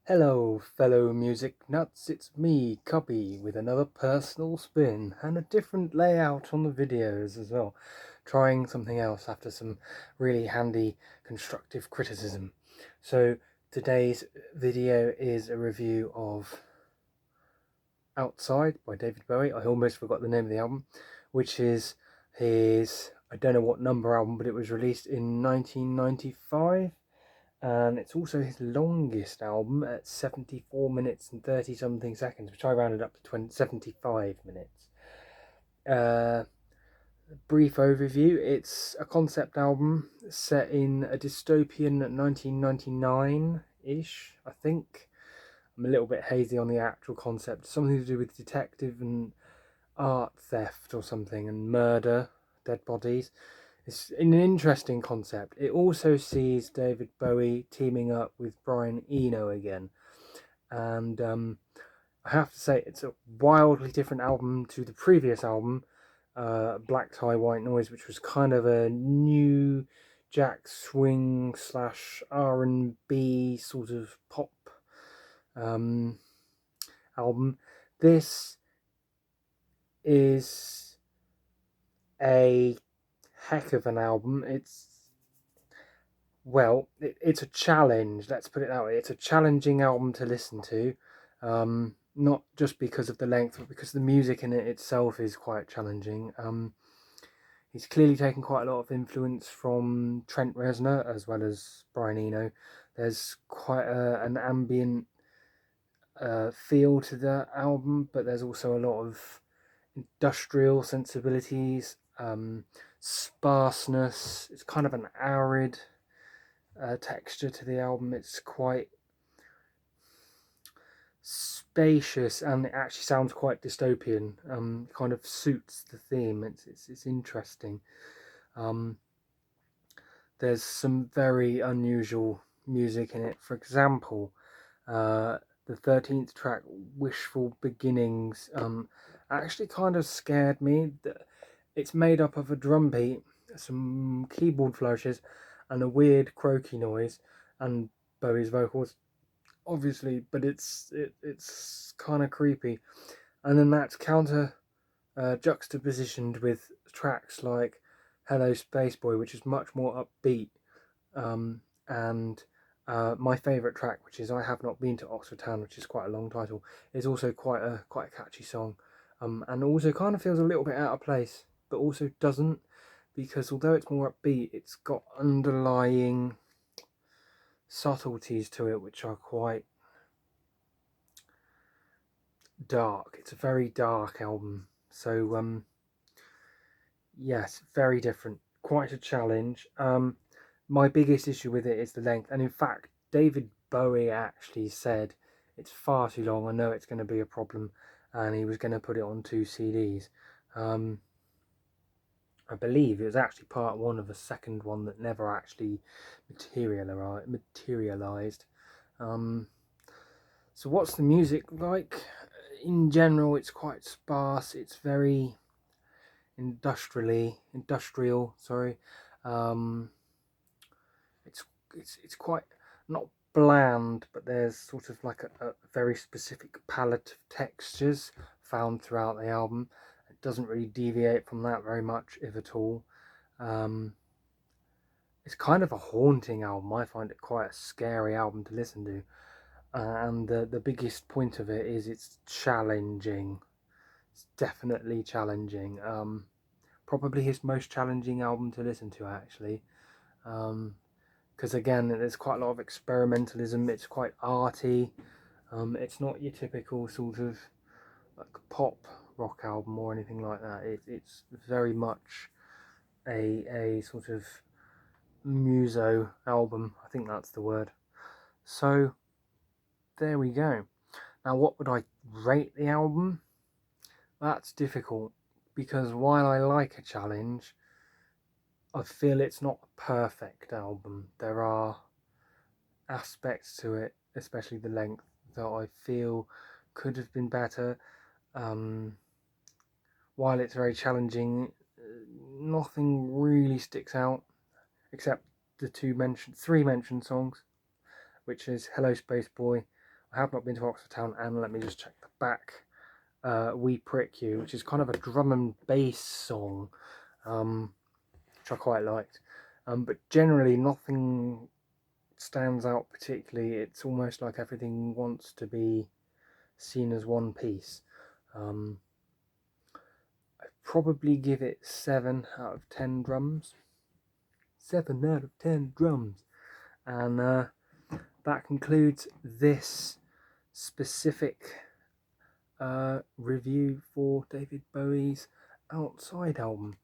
Hello, fellow music nuts, it's me, Cubby, with another personal spin and a different layout on the videos as well. Trying something else after some really handy constructive criticism. So, today's video is a review of Outside by David Bowie. I almost forgot the name of the album, which is his, I don't know what number album, but it was released in 1995. And it's also his longest album at 74 minutes and 30 something seconds, which I rounded up to 75 minutes. Brief overview, it's a concept album set in a dystopian 1999-ish, I think. I'm a little bit hazy on the actual concept. Something to do with detective and art theft or something, and murder, dead bodies. It's an interesting concept. It also sees David Bowie teaming up with Brian Eno again. And I have to say, it's a wildly different album to the previous album, Black Tie, White Noise, which was kind of a new jack swing / R&B sort of pop album. This is a heck of an album. It's a challenge, let's put it that way. It's a challenging album to listen to, not just because of the length, but because the music in it itself is quite challenging. He's clearly taken quite a lot of influence from Trent Reznor as well as Brian Eno. There's quite an ambient feel to the album, but there's also a lot of industrial sensibilities, sparseness. It's kind of an arid texture to the album. It's quite spacious and it actually sounds quite dystopian. Kind of suits the theme. It's interesting. There's some very unusual music in it. For example, the 13th track, Wishful Beginnings, actually kind of scared me. It's made up of a drum beat, some keyboard flourishes, and a weird croaky noise, and Bowie's vocals, obviously, but it's kind of creepy. And then that's juxtapositioned with tracks like Hello Space Boy, which is much more upbeat, and my favourite track, which is I Have Not Been to Oxford Town, which is quite a long title, is also quite a catchy song, and also kind of feels a little bit out of place, but also doesn't, because although it's more upbeat, it's got underlying subtleties to it which are quite dark. It's a very dark album, so yes, very different, quite a challenge. My biggest issue with it is the length, and in fact David Bowie actually said it's far too long, I know it's going to be a problem, and he was going to put it on 2 CDs. I believe it was actually part one of a second one that never actually materialized. So what's the music like? In general, it's quite sparse. It's very industrial. Sorry, um, it's quite not bland, but there's sort of like a very specific palette of textures found throughout the album. It doesn't really deviate from that very much, if at all. Um, it's kind of a haunting album. I find it quite a scary album to listen to. And the biggest point of it is it's challenging. It's definitely challenging. Probably his most challenging album to listen to, actually. Because again, there's quite a lot of experimentalism. It's quite arty. It's not your typical sort of like pop rock album or anything like that. It's very much a sort of muso album. I think that's the word. So there we go. Now, what would I rate the album? That's difficult, because while I like a challenge, I feel it's not a perfect album. There are aspects to it, especially the length, that I feel could have been better. While it's very challenging, nothing really sticks out except the three mentioned songs, which is Hello Space Boy, I have not been to Oxford Town, and let me just check the back. We Prick You, which is kind of a drum and bass song, which I quite liked. But generally nothing stands out particularly. It's almost like everything wants to be seen as one piece. I'd probably give it 7 out of 10 drums. 7 out of 10 drums. And that concludes this specific review for David Bowie's Outside album.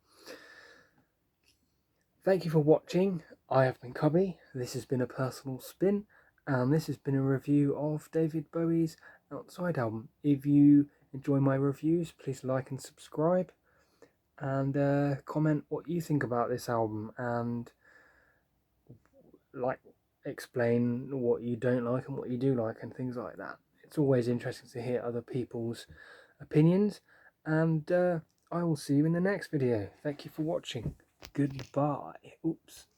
Thank you for watching. I have been Cubby. This has been a personal spin, and this has been a review of David Bowie's Outside album. If you enjoy my reviews, please like and subscribe, and comment what you think about this album, and explain what you don't like and what you do like and things like that. It's always interesting to hear other people's opinions, and I will see you in the next video. Thank you for watching. Goodbye. Oops.